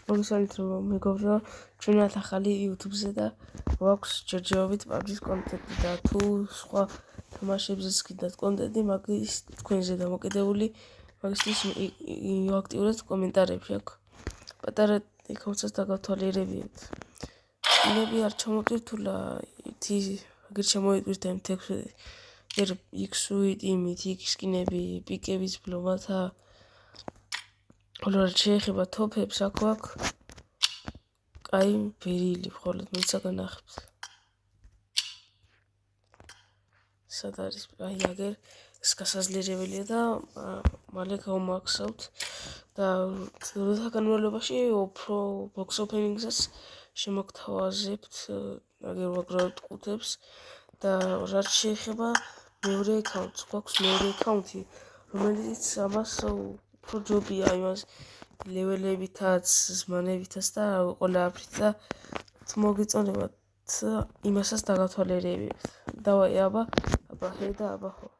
მოგესალმებით რომ მეგობრებო, ჩვენად ახალი YouTube-ზე და გვაქვს ჯერჯერობით PUBG-ის კონტენტი და თუ სხვა თამაშებზეც გინდათ კონტენტი, მაგის თქვენზე დამოკიდებული, მაგისთვის აქტიურად კომენტარებში აქვს. პატარა იქაუცას დაგავთვალიერებიეთ. სკინები არ ჩამოტვირთულა, აგერ ჩამოიტვირთა იმ ტექსტები. ეგ X-Suite, მითიკ სკინები, პიკების ბლომათა Allora შეიძლება თოფებს აქ ვაქვს. კაი ბერილი მხოლოდ მეცაგან ახებს. სად არის? აი აგერ ეს გასაზრდელია და მალე გავმაქსავთ და დროთა განმავლობაში უფრო box opening-საც შემოგთავაზებთ აგერ ვაგროვებთ ყუთებს და რაც შეიძლება მეორე აკაუნტს გვაქვს მეორე აკაუნტი რომელიც ამას უფრო ჯობია იმას ლეველებითაც ზმანებითაც და ყველაფრით და მოგიწონებათ იმასაც დაგავთვალიერებიეთ. დავაი აბა ჰე და აბა ხო